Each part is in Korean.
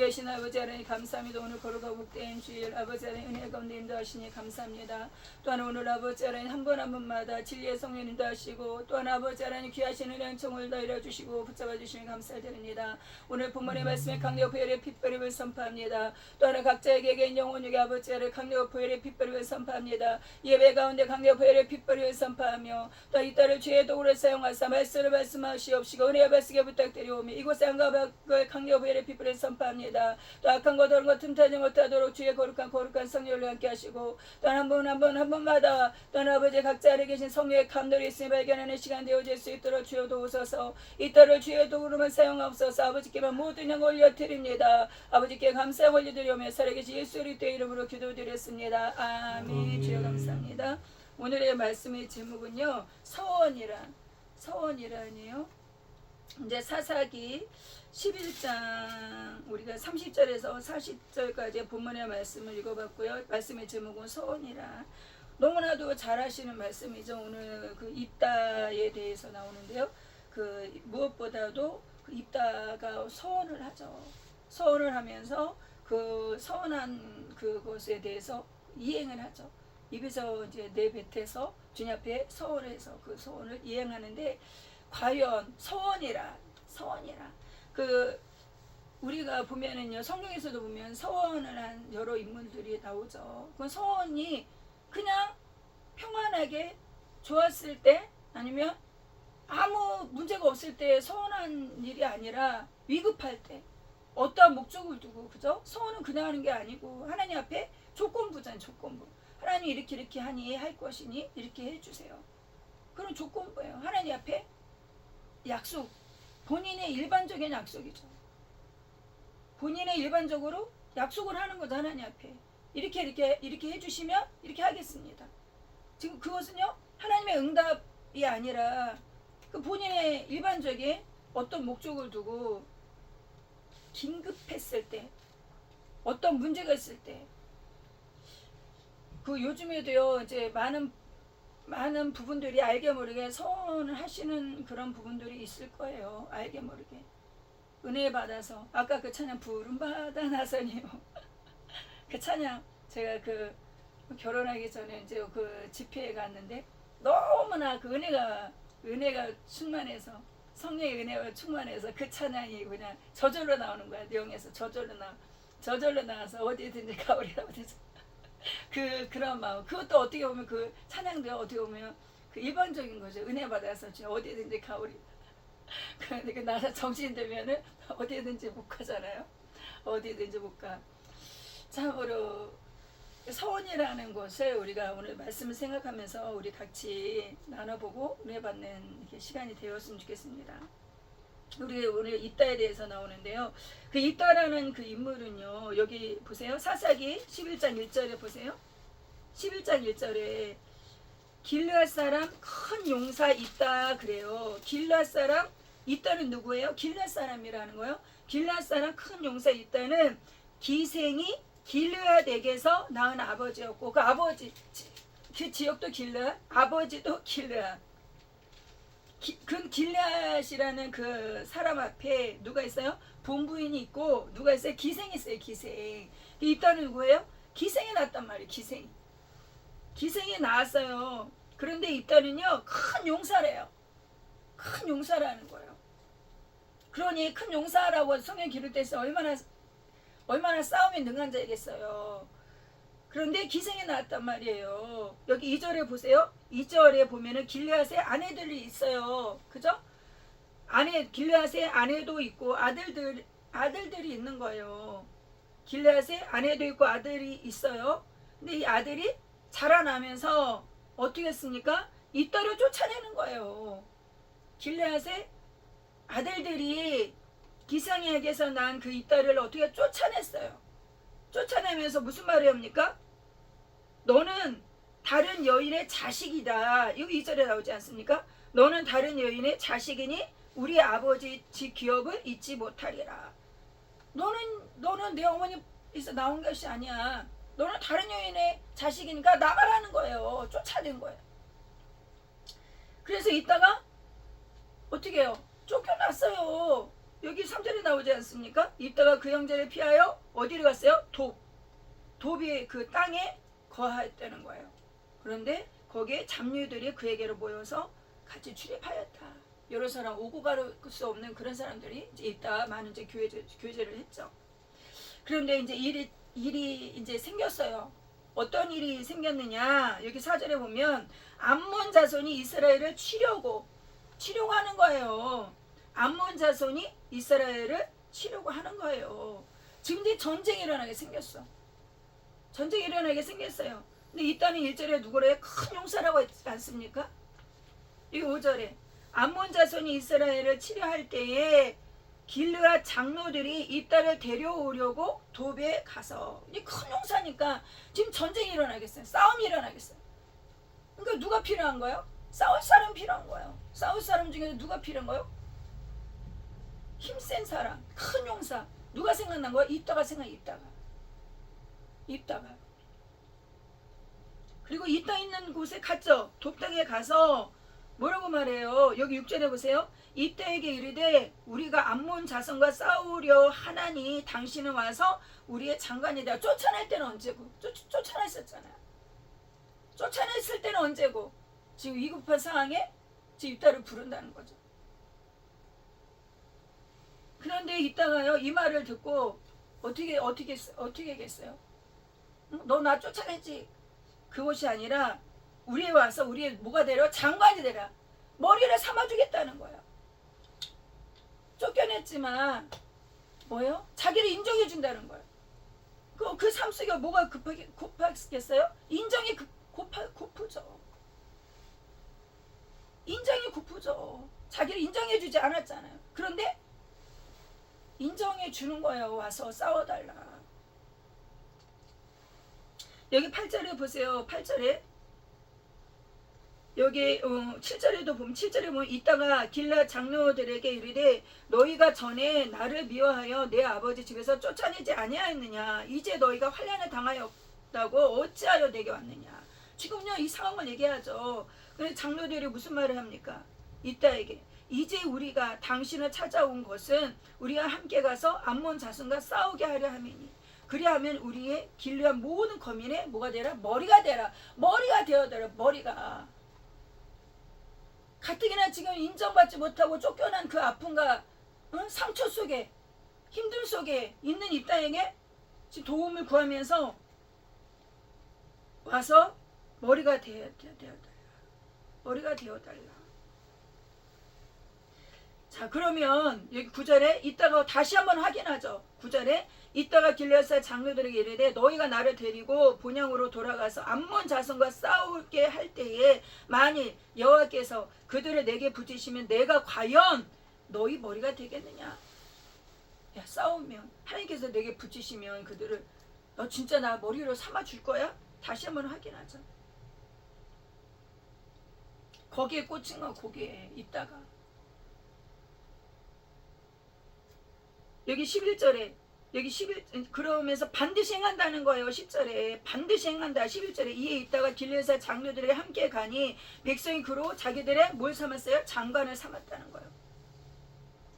되신 아버지 하나님 감사합니다. 오늘 걸어가고 된 주일 아버지 하나님 은혜 가운데 인도하시니 감사합니다. 또한 오늘 아버지 하나님 한 번 한 번마다 진리의 성령 인도하시고 또한 아버지 하나님 귀하신 은혜 은총을 더 이뤄주시고 붙잡아 주시니 감사드립니다. 오늘 본문의 말씀에 강력 보혈의 핏버림을 선포합니다. 또한 각자에게 개인 영혼에게 아버지 하나님 강력 보혈의 핏버림을 선포합니다. 예배 가운데 강력 보혈의 핏버림을 선포하며 또 이 딸을 주의 도구로 사용하사 말씀을 말씀하시옵시고 은혜와 말씀에 부탁드리오며 이곳에 한가박을 강력 보혈의 핏버림을 선포합니다. 또 악한 것 옳은 것 틈타지 못하도록 주의 거룩한 성령을 함께 하시고 또 한 번 한 번마다 또 아버지 각자 안에 계신 성령의 감동이 있음을 발견하는 시간 되어질 수 있도록 주여 도우소서. 이 딸을 주의 도구로만 사용하옵소서. 아버지께만 모든 영광 올려드립니다. 아버지께 감사 올려드리오며 살아계신 예수 그리스도의 이름으로 기도드렸습니다. 아멘. 주여 감사합니다. 오늘의 말씀의 제목은요, 서원이라니요. 이제 사사기 11장 우리가 30절에서 40절까지 본문의 말씀을 읽어봤고요. 말씀의 제목은 서원이라. 너무나도 잘 아시는 말씀이죠. 오늘 그 입다에 대해서 나오는데요. 그 무엇보다도 그 입다가 서원을 하죠. 서원을 하면서 그 서원한 그것에 대해서 이행을 하죠. 입에서 이제 내뱉어서 주님 앞에 서원을 해서 그 서원을 이행하는데 과연 서원이라 그 우리가 보면은요 성경에서도 보면 서원을 한 여러 인물들이 나오죠. 그 서원이 그냥 평안하게 좋았을 때 아니면 아무 문제가 없을 때 서원한 일이 아니라 위급할 때 어떠한 목적을 두고 그죠? 서원은 그냥 하는 게 아니고 하나님 앞에 조건부잖아요. 조건부. 하나님 이렇게 하니 할 것이니 이렇게 해주세요. 그런 조건부예요. 하나님 앞에 약속. 본인의 일반적인 약속이죠. 본인의 일반적으로 약속을 하는 거죠. 하나님 앞에 이렇게 해주시면 이렇게 하겠습니다. 지금 그것은요 하나님의 응답이 아니라 그 본인의 일반적인 어떤 목적을 두고 긴급했을 때 어떤 문제가 있을 때 그 요즘에도요 이제 많은 부분들이 알게 모르게 서원을 하시는 그런 부분들이 있을 거예요. 알게 모르게 은혜 받아서 아까 그 찬양 부름 받아 나서니요. 그 찬양 제가 그 결혼하기 전에 이제 그 집회에 갔는데 너무나 그 은혜가 충만해서 성령의 은혜가 충만해서 그 찬양이 그냥 저절로 나오는 거야. 내용에서 저절로 나와서 어디든지 가오리라고 되죠. 그런 마음. 그것도 어떻게 보면 그 찬양도 어떻게 보면 그 일반적인 거죠. 은혜 받아서 어디든지 가오리. 그러니까 나서 정신 들면은 어디든지 못 가잖아요. 어디든지 못 가. 참으로 서원이라는 것을 우리가 오늘 말씀을 생각하면서 우리 같이 나눠보고 은혜 받는 시간이 되었으면 좋겠습니다. 우리 오늘 입다에 대해서 나오는데요. 그 입다라는 그 인물은요. 여기 보세요. 사사기 11장 1절에 보세요. 11장 1절에 길르앗 사람 큰 용사 입다 그래요. 길르앗 사람 입다는 누구예요? 길르앗 사람이라는 거예요. 길르앗 사람 큰 용사 입다는 기생이 길르앗에게서 낳은 아버지였고 그 아버지 그 지역도 길르앗 아버지도 길르앗 그 길르앗이라는 그 사람 앞에 누가 있어요? 본부인이 있고 누가 있어요? 기생이 있어요. 기생. 입다는 누구예요? 기생이 낳았단 말이에요. 기생이 낳았어요. 그런데 입다는요 큰 용사래요. 큰 용사라는 거예요. 그러니 큰 용사라고 성경 기록돼서 얼마나 싸움에 능한 자이겠어요. 그런데 기생이 나왔단 말이에요. 여기 2절에 보세요. 2절에 보면은 길르앗의 아내들이 있어요. 그죠? 길르앗의 아내도 있고 아들들이 있는 거예요. 길르앗의 아내도 있고 아들이 있어요. 근데 이 아들이 자라나면서 어떻게 했습니까? 이 딸을 쫓아내는 거예요. 길르앗의 아들들이 기생에게서 난 그 이딸을 어떻게 쫓아냈어요. 쫓아내면서 무슨 말을 합니까? 너는 다른 여인의 자식이다. 여기 2절에 나오지 않습니까? 너는 다른 여인의 자식이니 우리 아버지 지 기업을 잊지 못하리라. 너는 내 어머니에서 나온 것이 아니야. 너는 다른 여인의 자식이니까 나가라는 거예요. 쫓아낸 거예요. 그래서 이따가 어떻게 해요? 쫓겨났어요. 여기 3절에 나오지 않습니까? 입다가 그 형제를 피하여 어디로 갔어요? 돕이 그 땅에 거하였다는 거예요. 그런데 거기에 잡류들이 그에게로 모여서 같이 출입하였다. 여러 사람 오고 갈 수 없는 그런 사람들이 이제 입다가 많은 이제 교제를 했죠. 그런데 이제 일이 이제 생겼어요. 어떤 일이 생겼느냐? 여기 4절에 보면 암몬 자손이 이스라엘을 치려고 하는 거예요. 암몬 자손이 이스라엘을 치려고 하는 거예요. 지금 이제 전쟁이 일어나게 생겼어. 전쟁이 일어나게 생겼어요. 근데 이따는 1절에 누구래요? 큰 용사라고 했지 않습니까? 이 5절에 암몬 자손이 이스라엘을 치려 할 때에 길르앗 장로들이 입다를 데려오려고 돕에 가서, 이제 큰 용사니까 지금 전쟁이 일어나겠어요. 싸움이 일어나겠어요. 그러니까 누가 필요한 거예요? 싸울 사람 필요한 거예요. 싸울 사람 중에서 누가 필요한 거예요? 힘센 사람, 큰 용사. 누가 생각난 거예요? 입다가 입다가. 그리고 입다 있는 곳에 갔죠. 돕당에 가서 뭐라고 말해요? 여기 6절에 보세요. 입다에게 이르되 우리가 암몬 자손과 싸우려 하나니 당신은 와서 우리의 장관이다. 쫓아낼 때는 언제고? 쫓아냈었잖아요. 쫓아냈을 때는 언제고? 지금 위급한 상황에 지금 입다를 부른다는 거죠. 그런데 입다가요 이 말을 듣고 어떻게 하겠어요? 너 나 쫓아내지. 그것이 아니라 우리에 와서 우리의 뭐가 되려? 장관이 되라. 머리를 삼아주겠다는 거예요. 쫓겨냈지만 뭐예요? 자기를 인정해 준다는 거예요. 그 삶 속에 뭐가 고팠겠어요? 인정이 고프죠. 인정이 고프죠. 자기를 인정해 주지 않았잖아요. 그런데 인정해 주는 거예요. 와서 싸워달라. 여기 8절에 보세요. 8절에 여기 7절에도 보면 7절에 보면 이따가 길라 장로들에게 이르되 너희가 전에 나를 미워하여 내 아버지 집에서 쫓아내지 아니하였느냐. 이제 너희가 환난을 당하였다고 어찌하여 내게 왔느냐. 지금요 이 상황을 얘기하죠. 그래서 장로들이 무슨 말을 합니까? 이따에게 이제 우리가 당신을 찾아온 것은 우리와 함께 가서 암몬 자손과 싸우게 하려 함이니 그리하면 우리의 길르한 모든 거민의 뭐가 되라? 머리가 되라. 머리가 되어더라. 머리가 가뜩이나 지금 인정받지 못하고 쫓겨난 그 아픔과 상처 속에 힘듦 속에 있는 입다에게 지금 도움을 구하면서 와서 머리가 되어달라. 머리가 되어달라. 자 그러면 여기 9절에 이따가 다시 한번 확인하죠. 9절에 이따가 길르앗 장로들에게 이르되 너희가 나를 데리고 본향으로 돌아가서 암몬 자손과 싸우게 할 때에 만일 여호와께서 그들을 내게 붙이시면 내가 과연 너희 머리가 되겠느냐. 야 싸우면 하나님께서 내게 붙이시면 그들을 너 진짜 나 머리로 삼아줄 거야? 다시 한번 확인하자. 거기에 꽂힌 건 거기에 있다가 여기 11절에 여기 11 그러면서 반드시 행한다는 거예요. 10절에 반드시 행한다. 11절에 이에 있다가 길르앗 장로들에게 함께 가니 백성이 그로 자기들의 뭘 삼았어요? 장관을 삼았다는 거예요.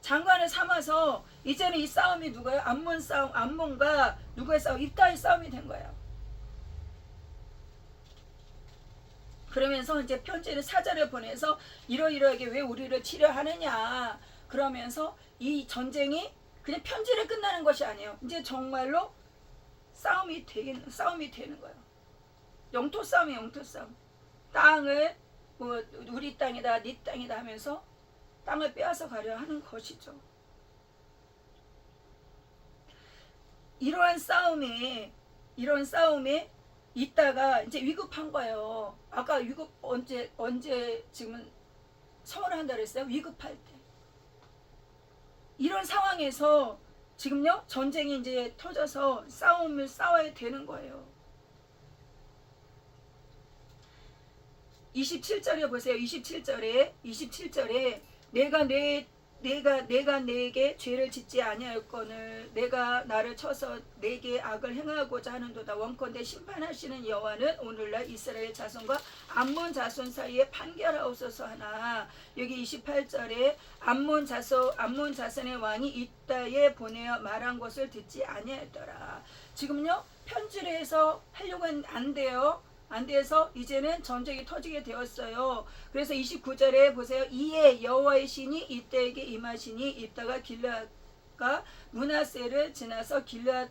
장관을 삼아서 이제는 이 싸움이 누가요? 암몬과 누구의 싸움? 입다의 싸움이 된 거예요. 그러면서 이제 편지를 사절에 보내서 이러이러하게 왜 우리를 치려 하느냐. 그러면서 이 전쟁이 그냥 편지를 끝나는 것이 아니에요. 이제 정말로 싸움이 되는 거예요. 영토 싸움이 영토 싸움. 땅을 뭐 우리 땅이다, 네 땅이다 하면서 땅을 빼앗아 가려 하는 것이죠. 이러한 싸움에 있다가 이제 위급한 거예요. 아까 위급 언제 지금은 선언을 한다 그랬어요? 위급할 때. 이런 상황에서 지금요 전쟁이 이제 터져서 싸움을 싸워야 되는 거예요. 27절에 보세요. 27절에 내가 내 내가 내게 죄를 짓지 아니하였거늘 내가 나를 쳐서 내게 악을 행하고자 하는도다. 원컨대 심판하시는 여호와는 오늘날 이스라엘 자손과 암몬 자손 사이에 판결하옵소서 하나. 여기 28절에 암몬 자손의 왕이 이따에 보내어 말한 것을 듣지 아니하였더라. 지금요 편지를 해서 하려고 했는데 안 돼요. 안 돼서 이제는 전쟁이 터지게 되었어요. 그래서 29절에 보세요. 이에 여호와의 신이 이때에게 임하시니 이따가 길르앗과 므낫세를 지나서 길르앗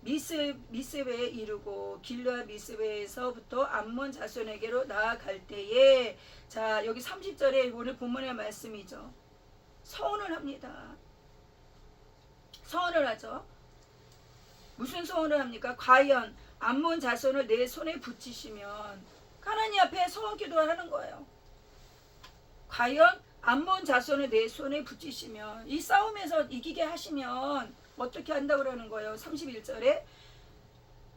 미스베에 이르고 길르앗 미스베에서부터 암몬 자손에게로 나아갈 때에, 자 여기 30절에 오늘 본문의 말씀이죠. 서원을 합니다. 서원을 하죠. 무슨 소원을 합니까? 과연 암몬 자손을 내 손에 붙이시면, 하나님 앞에 소원 기도를 하는 거예요. 과연 암몬 자손을 내 손에 붙이시면, 이 싸움에서 이기게 하시면 어떻게 한다고 그러는 거예요? 31절에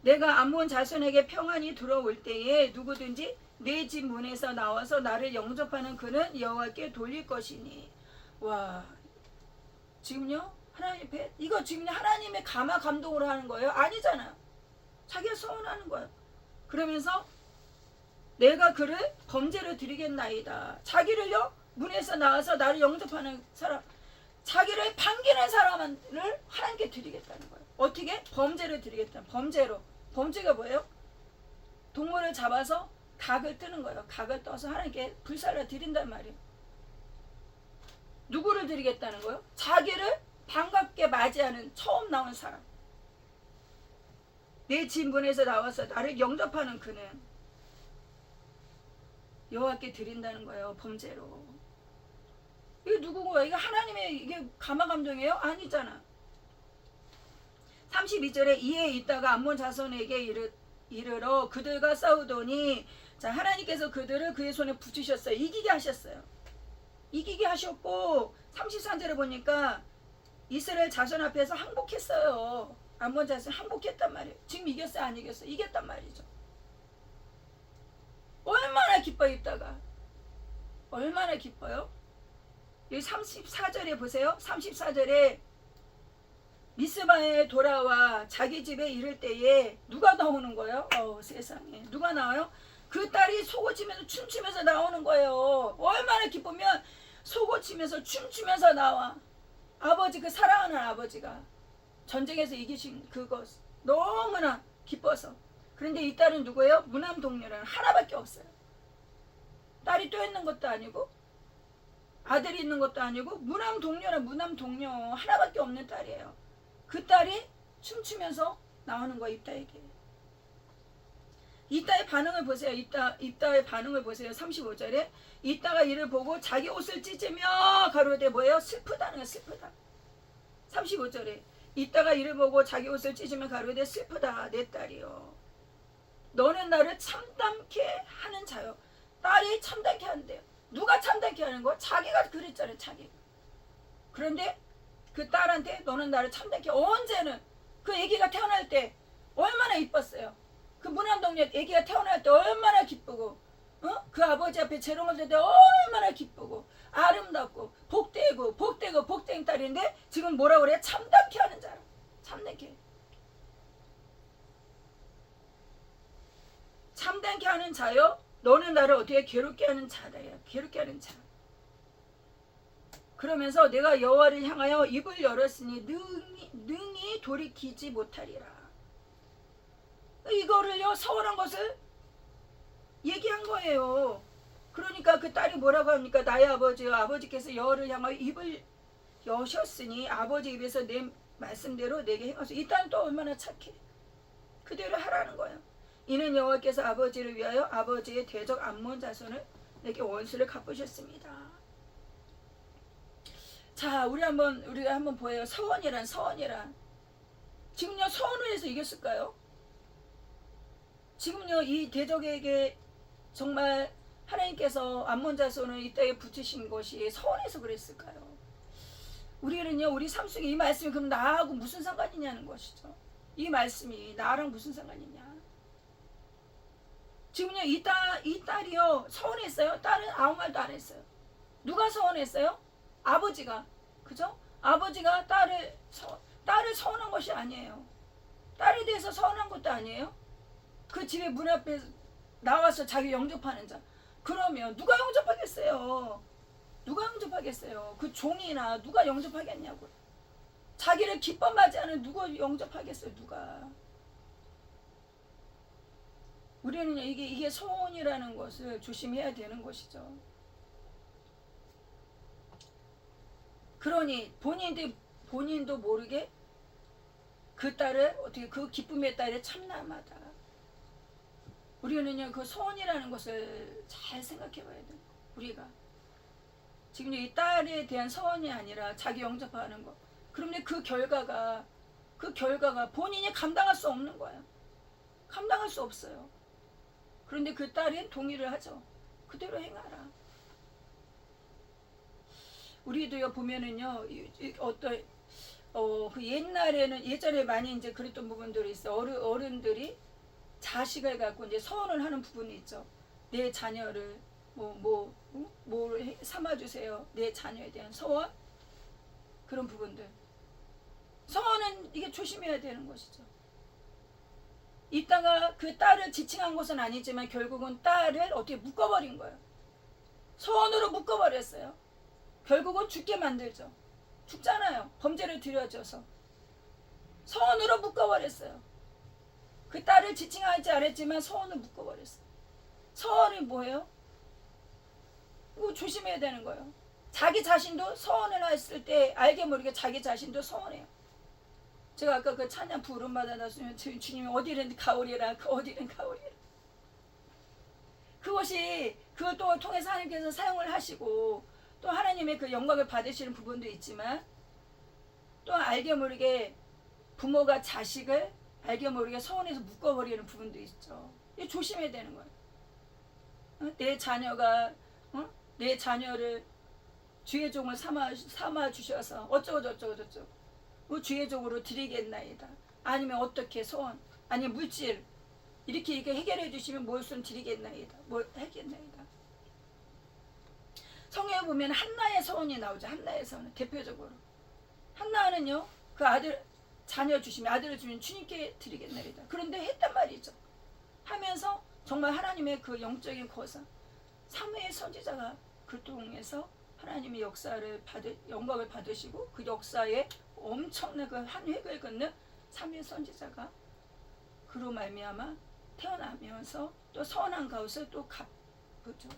내가 암몬 자손에게 평안이 들어올 때에 누구든지 내 집 문에서 나와서 나를 영접하는 그는 여호와께 돌릴 것이니. 와, 지금요 하나님 앞에 이거 지금 하나님의 감화 감동으로 하는 거예요? 아니잖아요. 자기가 소원하는 거예요. 그러면서 내가 그를 범죄로 드리겠나이다. 자기를요 문에서 나와서 나를 영접하는 사람, 자기를 반기는 사람을 하나님께 드리겠다는 거예요. 어떻게? 범죄를 드리겠다. 범죄로. 범죄가 뭐예요? 동물을 잡아서 각을 뜨는 거예요. 각을 떠서 하나님께 불살라 드린단 말이에요. 누구를 드리겠다는 거예요? 자기를 반갑게 맞이하는 처음 나온 사람. 내 집 문에서 나와서 나를 영접하는 그는 여호와께 드린다는 거예요. 범죄로. 이게 누구고? 이게 하나님의 이게 감화 감동이에요? 아니잖아. 32절에 이에 있다가 암몬 자손에게 이르러 그들과 싸우더니, 자 하나님께서 그들을 그의 손에 붙이셨어요. 이기게 하셨어요. 이기게 하셨고 33절에 보니까 이스라엘 자손 앞에서 항복했어요. 암몬 자손 항복했단 말이에요. 지금 이겼어요? 안 이겼어요? 이겼단 말이죠. 얼마나 기뻐요. 있다가 얼마나 기뻐요. 여기 34절에 보세요. 34절에 미스바에 돌아와 자기 집에 이를 때에 누가 나오는 거예요? 세상에 누가 나와요? 그 딸이 속옷치면서 춤추면서 나오는 거예요. 얼마나 기쁘면 속옷치면서 춤추면서 나와. 아버지, 그 사랑하는 아버지가 전쟁에서 이기신 그것 너무나 기뻐서. 그런데 이 딸은 누구예요? 무남 동료라는 하나밖에 없어요. 딸이 또 있는 것도 아니고 아들이 있는 것도 아니고 무남 동료라. 무남 동료 하나밖에 없는 딸이에요. 그 딸이 춤추면서 나오는 거예요. 이따에게. 이따의 반응을 보세요. 이따의 반응을 보세요. 35절에 이따가 이를 보고 자기 옷을 찢으며 가로되 뭐예요? 슬프다는 거예요. 슬프다. 35절에 이따가 이를 보고 자기 옷을 찢으며 가로되 슬프다 내 딸이요 너는 나를 참담케 하는 자요. 딸이 참담케 한대요. 누가 참담케 하는 거? 자기가 그랬잖아요. 자기가. 그런데 그 딸한테 너는 나를 참담케. 언제는 그 아기가 태어날 때 얼마나 이뻤어요. 그 무남동네 아기가 태어날 때 얼마나 기쁘고, 그 아버지 앞에 재롱을 들 때 얼마나 기쁘고 아름답고 복되는 딸인데 지금 뭐라 그래? 참담케 하는 자라. 참담케. 참담케 하는 자요. 너는 나를 어떻게 괴롭게 하는 자다야. 괴롭게 하는 자. 그러면서 내가 여호와를 향하여 입을 열었으니 능히 돌이키지 못하리라. 이거를요 서운한 것을 얘기한 거예요. 그러니까 그 딸이 뭐라고 합니까? 나의 아버지요 아버지께서 여호와를 향하여 입을 여셨으니 아버지 입에서 내 말씀대로 내게 행하소서. 이 딸은 또 얼마나 착해. 그대로 하라는 거예요. 이는 여호와께서 아버지를 위하여 아버지의 대적 암몬 자손을 내게 원수를 갚으셨습니다. 자, 우리가 한번 보여요. 서원이란. 지금요 서원을 해서 이겼을까요? 지금요 이 대적에게 정말 하나님께서 암몬 자손을 이 땅에 붙이신 것이 서원해서 그랬을까요? 우리는요 우리 삶 속에 이 말씀이 그럼 나하고 무슨 상관이냐는 것이죠. 이 말씀이 나랑 무슨 상관이냐. 지금요 이 딸이요 서운했어요? 딸은 아무 말도 안 했어요. 누가 서운했어요? 아버지가, 그죠? 아버지가 딸을 서운한 것이 아니에요. 딸에 대해서 서운한 것도 아니에요. 그 집의 문 앞에 나와서 자기 영접하는 자. 그러면 누가 영접하겠어요? 누가 영접하겠어요? 그 종이나 누가 영접하겠냐고요. 자기를 기뻐 맞이하는 누가 영접하겠어요? 누가. 우리는 이게 소원이라는 것을 조심해야 되는 것이죠. 그러니 본인도 모르게 그 딸을 어떻게 그 기쁨의 딸에 참남하다. 우리는요 그 소원이라는 것을 잘 생각해 봐야 돼요. 우리가 지금 이 딸에 대한 소원이 아니라 자기 영접하는 것. 그러면 그 결과가 본인이 감당할 수 없는 거예요. 감당할 수 없어요. 그런데 그 딸이 동의를 하죠. 그대로 행하라. 우리도요 보면은요 어떤 그 예전에 많이 이제 그랬던 부분들이 있어. 어른들이 자식을 갖고 이제 서원을 하는 부분이 있죠. 내 자녀를 뭐 삼아주세요. 내 자녀에 대한 서원 그런 부분들. 서원은 이게 조심해야 되는 것이죠. 이따가 그 딸을 지칭한 것은 아니지만 결국은 딸을 어떻게 묶어버린 거예요. 서원으로 묶어버렸어요. 결국은 죽게 만들죠. 죽잖아요. 범죄를 들여져서. 서원으로 묶어버렸어요. 그 딸을 지칭하지 않았지만 서원을 묶어버렸어요. 서원이 뭐예요? 이거 조심해야 되는 거예요. 자기 자신도 서원을 했을 때 알게 모르게 자기 자신도 서원해요. 제가 아까 그 찬양 부름받아 나서면 주님이 어디든 가오리라 어디든 가오리라. 그걸 또 통해서 하나님께서 사용을 하시고 또 하나님의 그 영광을 받으시는 부분도 있지만 또 알게 모르게 부모가 자식을 알게 모르게 서원해서 묶어버리는 부분도 있죠. 이거 조심해야 되는 거예요. 내 자녀가 내 자녀를 주의 종을 삼아 주셔서 어쩌고 주의 종으로 드리겠나이다. 아니면 어떻게 소원 아니면 물질 이렇게 해결해 주시면 무엇을 드리겠나이다. 뭘 하겠나이다. 성경에 보면 한나의 서원이 나오죠. 한나의 서원 대표적으로 한나는요 그 자녀 주시면 아들을 주면 주님께 드리겠나이다. 그런데 했단 말이죠. 하면서 정말 하나님의 그 영적인 거사 사무엘 선지자가 그 통해서 하나님의 영광을 받으시고 그 역사에 엄청난 그 한 획을 긋는 사무엘 선지자가 그로 말미암아 태어나면서 또 선한 가운데 또 갚죠.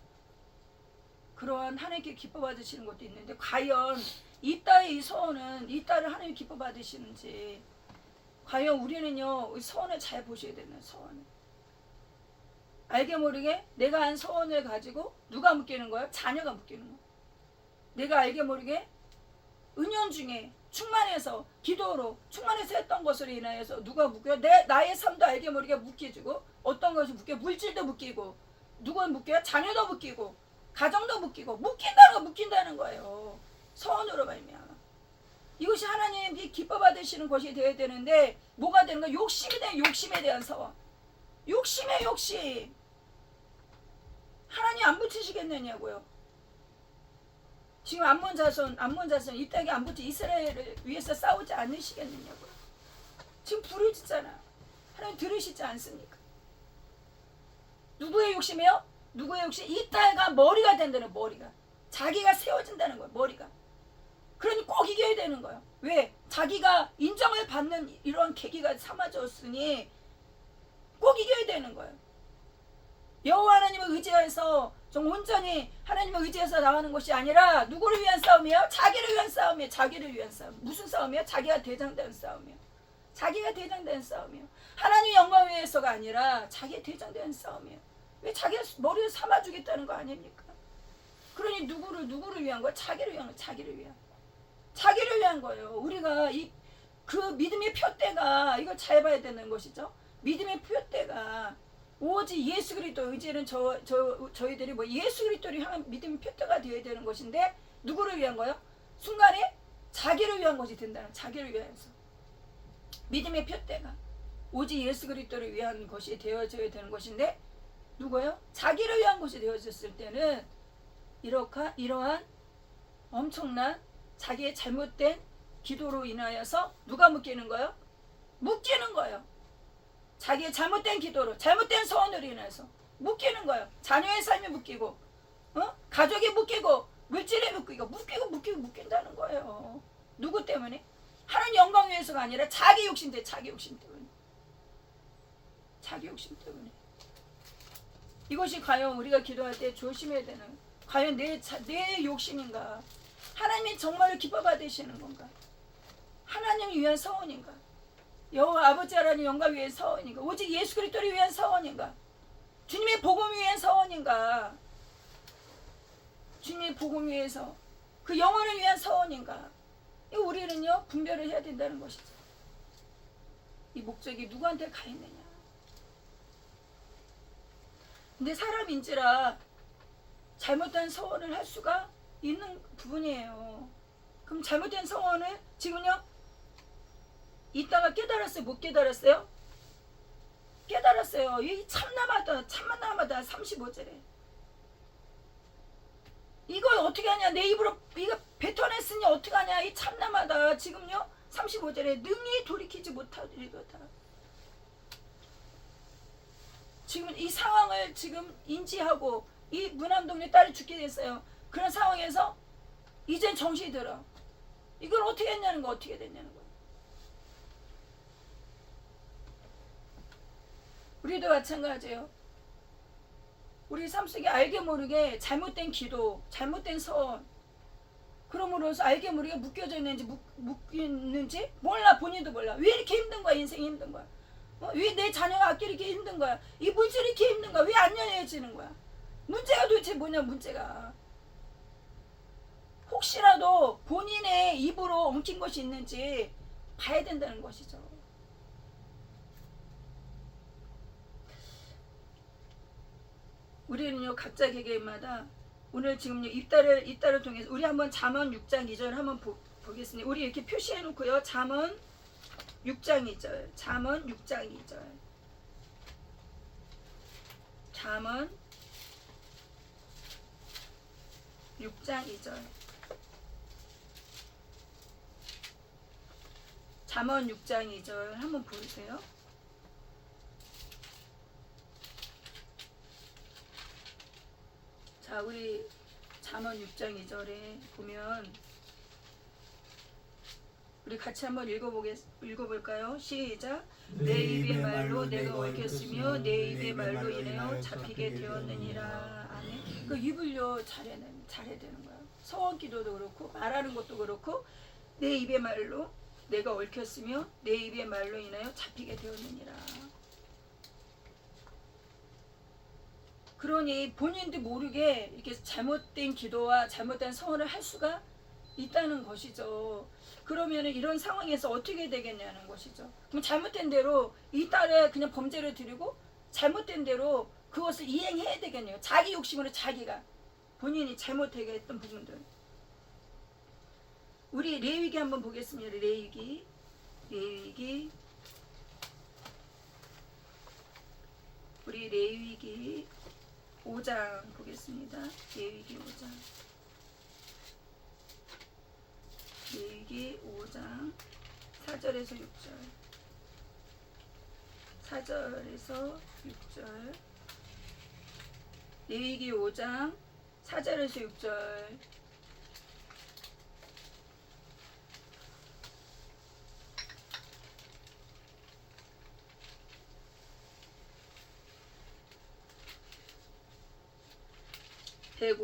그러한 하나님께 기뻐 받으시는 것도 있는데 과연 이 딸의 이 소원은 이 딸을 하나님 기뻐 받으시는지 과연 우리는요 소원을 잘 보셔야 되는 소원을 알게 모르게 내가 한 소원을 가지고 누가 묶이는 거예요? 자녀가 묶이는 거예요. 내가 알게 모르게 은연중에 충만해서 기도로 충만해서 했던 것으로 인하여서 누가 묶여요? 나의 삶도 알게 모르게 묶여주고 어떤 것이 묶여 물질도 묶이고 누가 묶여요? 자녀도 묶이고 가정도 묶이고 묶인다는 거예요. 서원으로 말미암아 이것이 하나님이 기뻐 받으시는 것이 되어야 되는데 뭐가 되는 거야? 욕심에 대한 서원. 욕심의 욕심. 하나님 안 붙이시겠느냐고요. 지금 암몬 자손 이 땅에 안 붙이 이스라엘을 위해서 싸우지 않으시겠느냐고요. 지금 부르짖잖아. 하나님 들으시지 않습니까? 누구의 욕심이에요? 누구의 욕심? 이 딸가 머리가 된다는 머리가. 자기가 세워진다는 거예요. 머리가. 그러니 꼭 이겨야 되는 거예요. 왜? 자기가 인정을 받는 이런 계기가 삼아졌으니 꼭 이겨야 되는 거예요. 여호와 하나님을 의지해서 좀 온전히 하나님을 의지해서 나가는 것이 아니라 누구를 위한 싸움이에요? 자기를 위한 싸움이에요. 자기를 위한 싸움. 무슨 싸움이에요? 자기가 대장되는 싸움이에요. 자기가 대장되는 싸움이에요. 하나님 영광 위해서가 아니라 자기가 대장되는 싸움이에요. 왜 자기가 머리를 삼아주겠다는 거 아닙니까? 그러니 누구를 위한 거야? 자기를 위한 거야. 자기를 위한 거예요. 우리가 그 믿음의 표대가 이걸 잘 봐야 되는 것이죠. 믿음의 표대가 오직 예수 그리스도 이제는 저희들이 예수 그리스도를 향한 믿음의 표대가 되어야 되는 것인데 누구를 위한 거예요? 순간에 자기를 위한 것이 된다는 자기를 위해서 믿음의 표대가 오직 예수 그리스도를 위한 것이 되어져야 되는 것인데 누구예요? 자기를 위한 것이 되어졌을 때는 이러한 엄청난 자기의 잘못된 기도로 인하여서 누가 묶이는 거예요? 묶이는 거예요. 자기의 잘못된 기도로, 잘못된 소원으로 인해서 묶이는 거예요. 자녀의 삶이 묶이고, 가족이 묶이고, 물질에 묶인다는 거예요. 누구 때문에? 하나님 영광 위해서가 아니라 자기 욕심 때문에. 자기 욕심 때문에. 이것이 과연 우리가 기도할 때 조심해야 되는, 과연 내 욕심인가? 하나님이 정말로 기뻐 받으시는 건가? 하나님을 위한 서원인가? 여호와 아버지 하나님 영광 위한 서원인가? 오직 예수 그리스도를 위한 서원인가? 주님의 복음을 위한 서원인가? 주님의 복음 위해서 그 영혼을 위한 서원인가? 이거 우리는요 분별을 해야 된다는 것이죠. 이 목적이 누구한테 가 있느냐? 근데 사람인지라 잘못된 서원을 할 수가 있는 부분이에요. 그럼 잘못된 서원을 지금요 이따가 깨달았어요? 못 깨달았어요? 깨달았어요. 이 참나마다 35절에 이걸 어떻게 하냐? 내 입으로 이거 뱉어냈으니 어떻게 하냐? 이 참나마다 지금요 35절에 능히 돌이키지 못하리로다. 지금 이 상황을 지금 인지하고 이 무남동네 딸이 죽게 됐어요. 그런 상황에서 이젠 정신이 들어. 이걸 어떻게 했냐는 거, 어떻게 됐냐는 거. 우리도 마찬가지예요. 우리 삶 속에 알게 모르게 잘못된 기도, 잘못된 서원, 그러므로서 알게 모르게 묶여져 있는지 몰라. 본인도 몰라. 왜 이렇게 힘든 거야? 인생이 힘든 거야? 왜 내 자녀가 아끼기 이렇게 힘든 거야? 이 물질이 이렇게 힘든 거야? 왜 안 연해지는 거야? 문제가 도대체 뭐냐? 문제가 혹시라도 본인의 입으로 엉킨 것이 있는지 봐야 된다는 것이죠. 우리는요 각자 개개인마다 오늘 지금요 이따를 통해서 우리 한번 잠언 6장 2절 한번 보겠습니다. 우리 이렇게 표시해 놓고요. 잠언 6장 2절. 잠언 6장 2절. 잠언 6장 2절. 잠언 6장 2절 한번 보세요. 자, 우리 잠언 6장 2절에 보면 우리 같이 한번 읽어볼까요? 시작. 내 입의 말로 내가 얽혔으며 내 입의 말로 인하여 잡히게 되었느니라. 아멘. 그 입을요 잘해야 되는 거야. 서원 기도도 그렇고 말하는 것도 그렇고 내 입의 말로 내가 얽혔으며 내 입의 말로 인하여 잡히게 되었느니라. 그러니 본인도 모르게 이렇게 잘못된 기도와 잘못된 서원을 할 수가 있다는 것이죠. 그러면 이런 상황에서 어떻게 되겠냐는 것이죠. 그럼 잘못된 대로 이 딸을 그냥 범죄를 드리고 잘못된 대로 그것을 이행해야 되겠네요. 자기 욕심으로 자기가 본인이 잘못하게 했던 부분들. 우리 레위기 한번 보겠습니다. 레위기 우리 레위기 5장 보겠습니다. 레위기 5장. 레위기 5장 4절에서 6절. 4절에서 6절. 레위기 5장 4절에서 6절.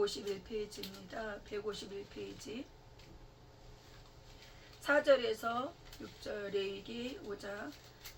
(151페이지입니다) 151페이지 4절에서 6절 레위기 5장.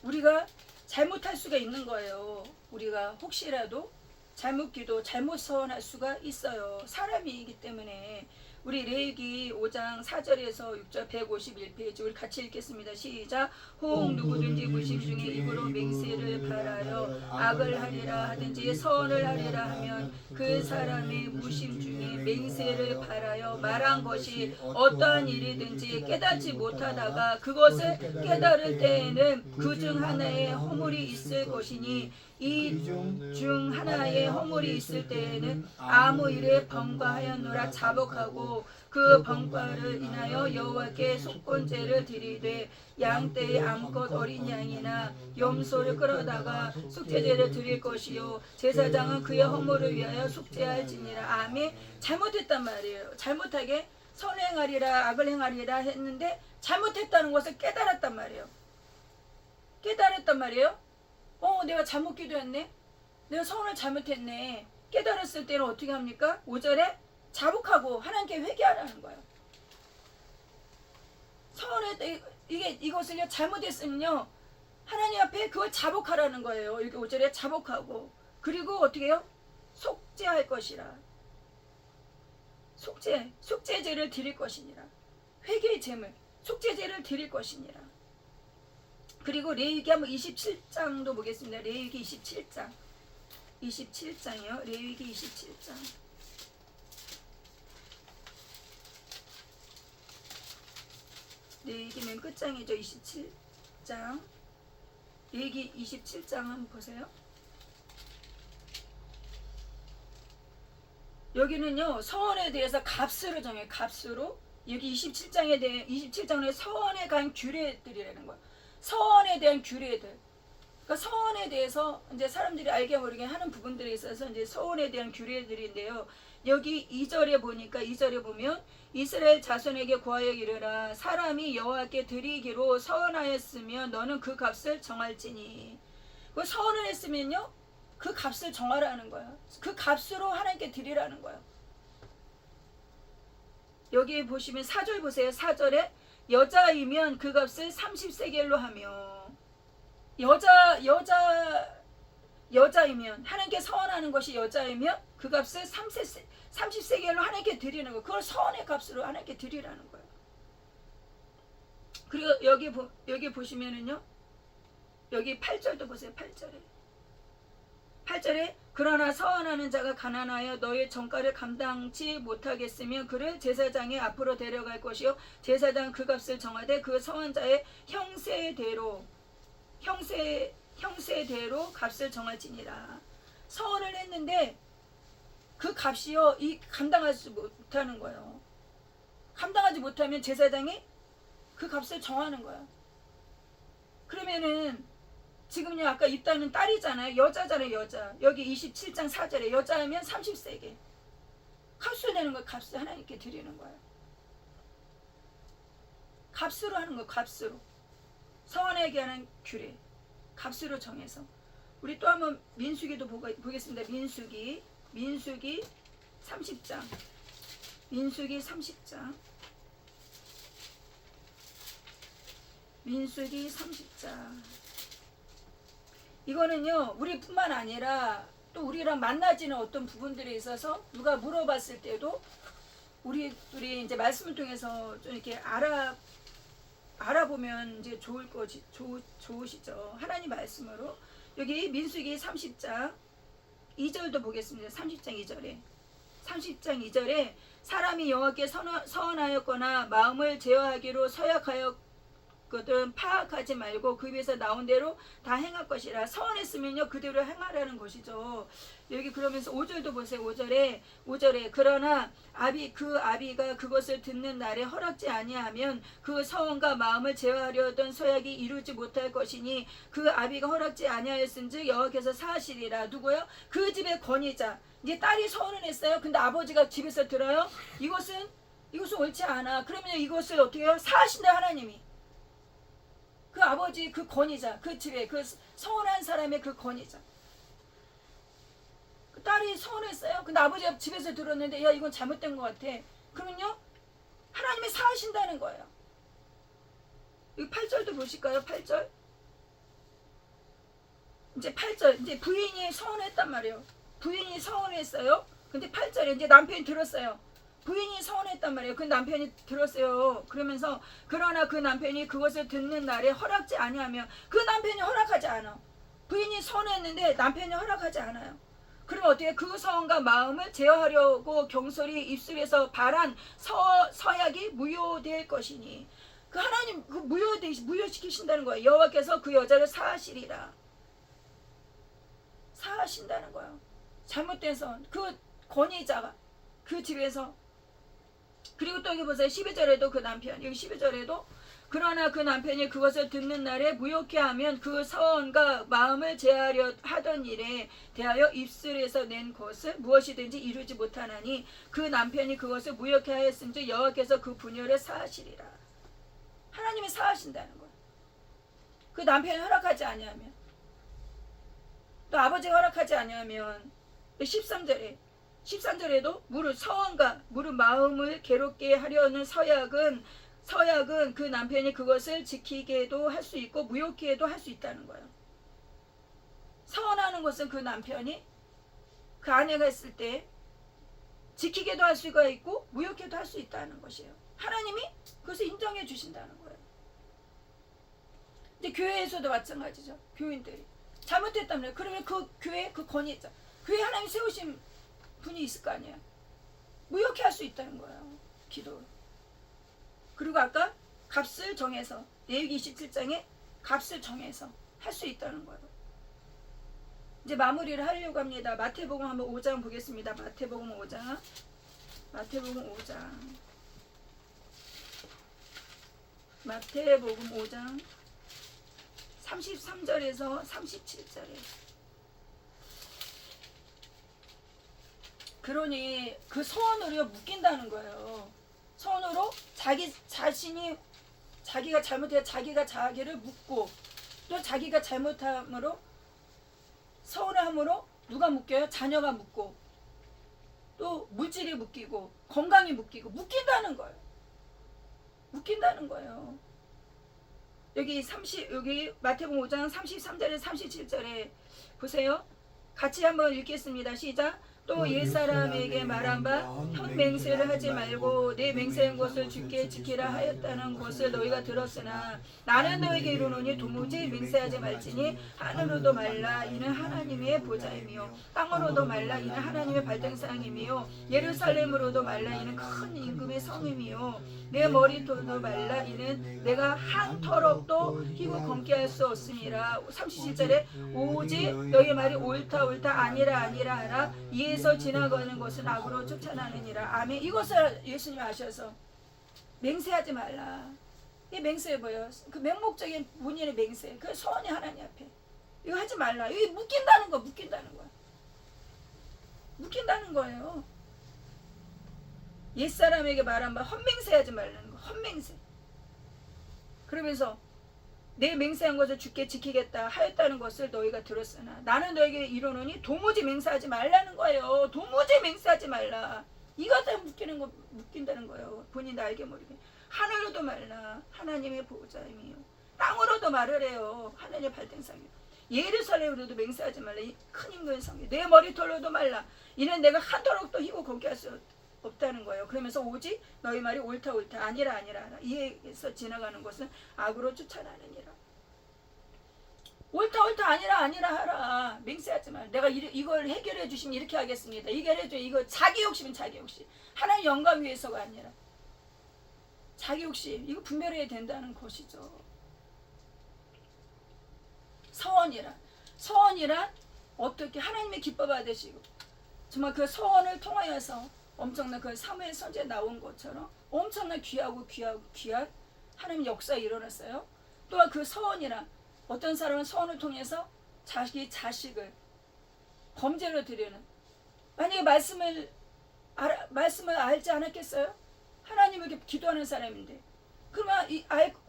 우리가 잘못할 수가 있는 거예요. 우리가 혹시라도 잘못 기도, 잘못 서원할 수가 있어요. 사람이기 때문에. 우리 레위기 5장 4절에서 6절 151페이지 우리 같이 읽겠습니다. 시작. 혹 누구든지 무심 중에 입으로 맹세를 바라여 악을 하리라 하든지 서원을 하리라 하면 그 사람이 무심 중에 맹세를 바라여 말한 것이 어떠한 일이든지 깨닫지 못하다가 그것을 깨달을 때에는 그 중 하나에 허물이 있을 것이니 이 중 하나의 허물이 있을 때에는 아무 일에 범과하였노라 자복하고 그 범과를 인하여 여호와께 속건제를 드리되 양떼의 암컷 어린 양이나 염소를 끌어다가 속죄제를 드릴 것이요 제사장은 그의 허물을 위하여 속죄할지니라. 아멘. 잘못했단 말이에요. 잘못하게 선을 행하리라 악을 행하리라 했는데 잘못했다는 것을 깨달았단 말이에요. 깨달았단 말이에요. 내가 잘못 기도했네. 내가 선을 잘못했네. 깨달았을 때는 어떻게 합니까? 5절에 자복하고 하나님께 회개하라는 거예요. 선을 이것을요 잘못했으면요 하나님 앞에 그걸 자복하라는 거예요. 여기 5절에 자복하고 그리고 어떻게 해요? 속죄할 것이라. 속죄제를 드릴 것이니라. 회개의 제물 속죄제를 드릴 것이니라. 그리고 레위기 한번 27장도 보겠습니다. 레위기 27장이요. 레위기 27장. 레위기 맨 끝장이죠. 27장. 레위기 27장 한번 보세요. 여기는요 서원에 대해서 값으로 정해요. 값으로. 여기 27장에 서원에 관한 규례들이라는 거예요. 서원에 대한 규례들. 그러니까 서원에 대해서 이제 사람들이 알게 모르게 하는 부분들에 있어서 이제 서원에 대한 규례들인데요. 여기 2절에 보면 이스라엘 자손에게 고하여 이르라 사람이 여호와께 드리기로 서원하였으면 너는 그 값을 정할지니. 그 서원을 했으면요 그 값을 정하라는 거야. 그 값으로 하나님께 드리라는 거야. 여기 보시면 4절 보세요. 4절에 여자이면 그 값을 30세겔로 하며 여자이면 하나님께 서원하는 것이 여자이면 그 값을 30세겔로 하나님께 드리는 거예요. 그걸 서원의 값으로 하나님께 드리라는 거예요. 그리고 여기 보시면은요 여기 8절도 보세요. 8절에 그러나 서원하는 자가 가난하여 너의 정가를 감당치 못하겠으면 그를 제사장의 앞으로 데려갈 것이요 제사장 그 값을 정하되 그 서원자의 형세대로 값을 정할지니라. 서원을 했는데 그 값이요 감당하지 못하는 거예요. 감당하지 못하면 제사장이 그 값을 정하는 거예요. 그러면은 지금요 아까 입다는 딸이잖아요. 여자잖아요. 여자. 여기 27장 4절에 여자면 30세겔 값을 내는 거예요. 값을 하나님께 드리는 거예요. 값으로 하는 거예요. 값으로. 서원에게 하는 규례 값으로 정해서. 우리 또 한번 민수기도 보겠습니다. 민수기 30장. 민수기 30장. 이거는요 우리뿐만 아니라 또 우리랑 만나지는 어떤 부분들에 있어서 누가 물어봤을 때도 우리들이 이제 말씀을 통해서 좀 이렇게 알아보면 이제 좋으시죠. 하나님 말씀으로. 여기 민수기 30장 2절도 보겠습니다. 30장 2절에 사람이 여호와께 서원하였거나 마음을 제어하기로 서약하였거든 파악하지 말고 그 위에서 나온 대로 다 행할 것이라. 서원했으면요 그대로 행하라는 것이죠. 여기 그러면서 5절도 보세요. 5절에 그러나 아비가 그것을 듣는 날에 허락지 아니하면 그 서원과 마음을 제어하려던 서약이 이루지 못할 것이니 그 아비가 허락지 아니하였은즉 여호와께서 사하시리라. 누구요? 그 집의 권위자. 이제 딸이 서원을 했어요. 근데 아버지가 집에서 들어요. 이것은 옳지 않아. 그러면 이것을 어떻게 해요? 사하신다 하나님이. 그 아버지 그 권위자, 그 집에 그 서운한 사람의 그 권위자. 그 딸이 서운했어요. 근데 아버지가 집에서 들었는데 야 이건 잘못된 것 같아. 그러면요 하나님이 사하신다는 거예요. 이 8절도 보실까요? 8절. 이제 8절 이제 부인이 서운했단 말이에요. 부인이 서운했어요. 근데 8절에 이제 남편이 들었어요. 부인이 서운했단 말이에요. 그 남편이 들었어요. 그러면서 그러나 그 남편이 그것을 듣는 날에 허락지 아니하면 그 남편이 허락하지 않아. 부인이 서운했는데 남편이 허락하지 않아요. 그러면 어떻게 그 서원과 마음을 제어하려고 경솔히 입술에서 발한 서약이 무효될 것이니. 그 하나님 그 무효시키신다는 거예요. 여호와께서 그 여자를 사하시리라. 사하신다는 거예요. 잘못된 선, 그 권위자가 그 집에서. 그리고 또 여기 보세요. 12절에도 그 남편, 여기 12절에도 그러나 그 남편이 그것을 듣는 날에 무욕케 하면 그 서원과 마음을 제하려 하던 일에 대하여 입술에서 낸 것을 무엇이든지 이루지 못하나니 그 남편이 그것을 무욕케 하였은즉 여호와께서 그 분열에 사하시리라. 하나님이 사하신다는 거예요. 그 남편이 허락하지 아니하면, 또 아버지가 허락하지 아니하면. 13절에도 무릇 서원과 무릇 마음을 괴롭게 하려는 서약은 그 남편이 그것을 지키게도 할 수 있고 무효케도 할 수 있다는 거예요. 서원하는 것은 그 남편이 그 아내가 있을 때 지키게도 할 수가 있고 무효케도 할 수 있다는 것이에요. 하나님이 그것을 인정해 주신다는 거예요. 이제 교회에서도 마찬가지죠. 교인들이 잘못했다면 그러면 그 교회 그 권위자, 교회 하나님 세우신 분이 있을 거 아니에요. 무효케 할 수 있다는 거예요. 기도로. 그리고 아까 값을 정해서, 레위기 27장에 값을 정해서 할 수 있다는 거예요. 이제 마무리를 하려고 합니다. 마태복음 한번 5장 보겠습니다. 마태복음 5장 33절에서 37절에. 그러니 그 소원으로 묶인다는 거예요. 소원으로 자기 자신이 자기가 잘못해 자기가 자기를 묶고, 또 자기가 잘못함으로 서운함으로 누가 묶여요? 자녀가 묶고, 또 물질이 묶이고, 건강이 묶이고, 묶인다는 거예요. 묶인다는 거예요. 여기 마태복음 5장 33절에 37절에 보세요. 같이 한번 읽겠습니다. 시작. 또 옛사람에게 말한 바 현 맹세를 하지 말고 내 맹세한 것을 주께 지키라 하였다는 것을 너희가 들었으나 나는 너에게 이르노니 도무지 맹세하지 말지니 하늘로도 말라 이는 하나님의 보좌이며 땅으로도 말라 이는 하나님의 발등상이며 예루살렘으로도 말라 이는 큰 임금의 성임이요 내 머리털도 말라 이는 내가 한 터럭도 희고 검게 할 수 없음이라. 37절에 오직 너희 말이 옳다 아니라 하라. 이에서 지나가는 것은 악으로 쫓아나느니라. 아멘. 이것을 예수님이 아셔서 맹세하지 말라. 이 맹세해 보여. 그 맹목적인 본인의 맹세. 그 소원이 하나님 앞에. 이거 하지 말라. 이거 묶인다는 거야. 묶인다는 거예요. 옛사람에게 말한 바 헛맹세하지 말라는 거. 헛맹세. 그러면서 내 맹세한 것을 주께 지키겠다 하였다는 것을 너희가 들었으나 나는 너에게 이르노니 도무지 맹세하지 말라는 거예요. 도무지 맹세하지 말라. 이것에 묶인다는 거예요. 본인도 알게 모르게. 하늘로도 말라 하나님의 보호자이며 땅으로도 말을 해요. 하나님의 발등상이요. 예루살렘으로도 맹세하지 말라. 큰 임금의 성이. 내 머리털로도 말라. 이는 내가 한 터럭도 희고 검게 할 수 없다는 거예요. 그러면서 오직 너희 말이 옳다 아니라 하라. 이에서 지나가는 것은 악으로 쫓아나느니라. 옳다 아니라 하라. 맹세하지 말. 내가 이걸 해결해 주시면 이렇게 하겠습니다. 해결해 줘. 이거 자기 욕심은 자기 욕심. 하나님 영광 위해서가 아니라 자기 욕심. 이거 분별해야 된다는 것이죠. 서원이란 어떻게 하나님의 기뻐 받으시고 정말 그 서원을 통하여서 엄청난 그 사무엘 선지에 나온 것처럼 엄청난 귀한 하나님 역사가 일어났어요. 또한 그 서원이란 어떤 사람은 서원을 통해서 자기 자식을 범죄로 드리는, 만약에 말씀을 알지 않았겠어요? 하나님에게 기도하는 사람인데 그러면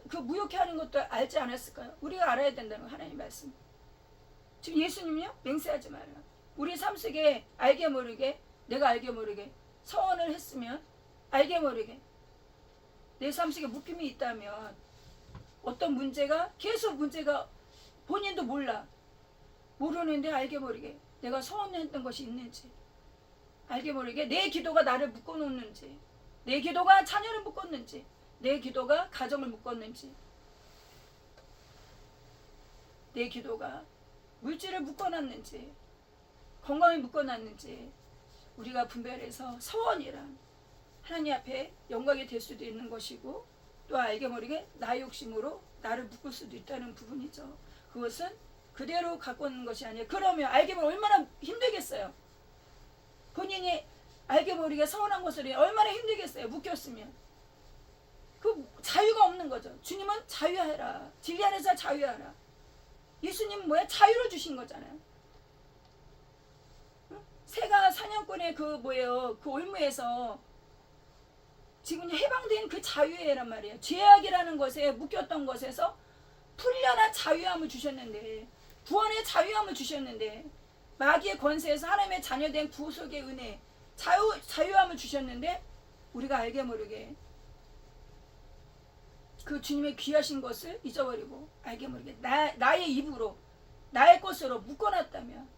그 무욕해 하는 것도 알지 않았을까요? 우리가 알아야 된다는 거. 하나님 말씀. 지금 예수님요 맹세하지 말라. 우리 삶 속에 알게 모르게, 내가 알게 모르게 서원을 했으면 알게 모르게 내 삶 속에 묶임이 있다면 어떤 문제가 본인도 모르는데 알게 모르게 내가 서원했던 것이 있는지, 알게 모르게 내 기도가 나를 묶어놓는지, 내 기도가 자녀를 묶었는지, 내 기도가 가정을 묶었는지, 내 기도가 물질을 묶어놨는지, 건강을 묶어놨는지 우리가 분별해서 서원이란 하나님 앞에 영광이 될 수도 있는 것이고 또 알게 모르게 나의 욕심으로 나를 묶을 수도 있다는 부분이죠. 그것은 그대로 갖고 오는 것이 아니에요. 그러면 알게 모르게 얼마나 힘들겠어요. 본인이 알게 모르게 서운한 것을 얼마나 힘들겠어요. 묶였으면. 그 자유가 없는 거죠. 주님은 자유하라. 진리 안에서 자유하라. 예수님은 뭐야? 자유를 주신 거잖아요. 새가 사냥꾼의 그 뭐예요? 그 올무에서 지금 해방된 그 자유애란 말이에요. 죄악이라는 것에 묶였던 것에서 풀려난 자유함을 주셨는데, 구원의 자유함을 주셨는데, 마귀의 권세에서 하나님의 자녀된 구속의 은혜, 자유함을 주셨는데, 우리가 알게 모르게 그 주님의 귀하신 것을 잊어버리고 알게 모르게 나의 입으로 나의 것으로 묶어놨다면,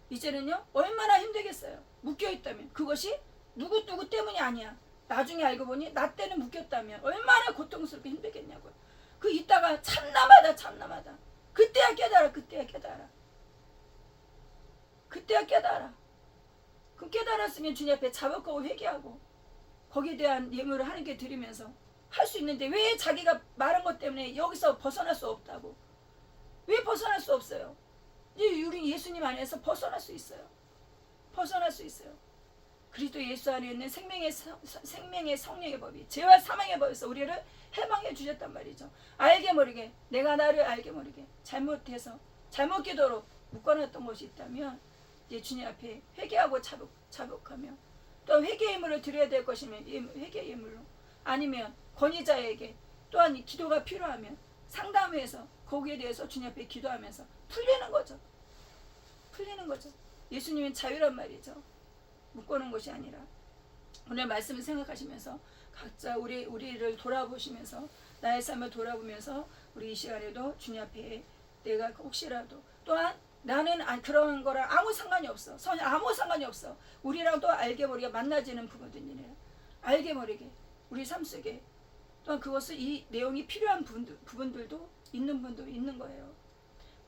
이제는요 얼마나 힘들겠어요. 묶여있다면 그것이 누구 때문이 아니야. 나중에 알고 보니 나 때는 묶였다면 얼마나 고통스럽게 힘들겠냐고요. 그 이따가 참나마다 그때야 깨달아. 그 깨달았으면 주님 앞에 자복하고 회개하고 거기에 대한 예물을 하나님께 드리면서 할 수 있는데, 왜 자기가 말한 것 때문에 여기서 벗어날 수 없다고? 왜 벗어날 수 없어요? 이제 우리 예수님 안에서 벗어날 수 있어요. 그리스도 예수 안에 있는 생명의 성령의 법이 죄와 사망의 법에서 우리를 해방해 주셨단 말이죠. 알게 모르게, 내가 나를 알게 모르게 잘못해서 잘못 기도로 묶어놨던 것이 있다면 이제 주님 앞에 회개하고 자복하며, 또 회개의 예물을 드려야 될 것이면 회개의 예물로, 아니면 권위자에게 또한 기도가 필요하면 상담해서 거기에 대해서 주님 앞에 기도하면서 풀리는 거죠. 예수님은 자유란 말이죠. 묶어놓은 것이 아니라. 오늘 말씀을 생각하시면서 각자 우리를 돌아보시면서, 나의 삶을 돌아보면서 우리 이 시간에도 주님 앞에 내가 혹시라도, 또한 나는 그런 거랑 아무 상관이 없어. 아무 상관이 없어. 우리랑 또 알게 모르게 만나지는 부분들이네요. 알게 모르게 우리 삶 속에 또한 그것을, 이 내용이 필요한 부분들도 있는 분도 있는 거예요.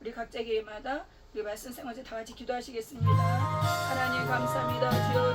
우리 각자에게마다 우리 말씀 생활에 다 같이 기도하시겠습니다. 하나님 감사합니다. 주여,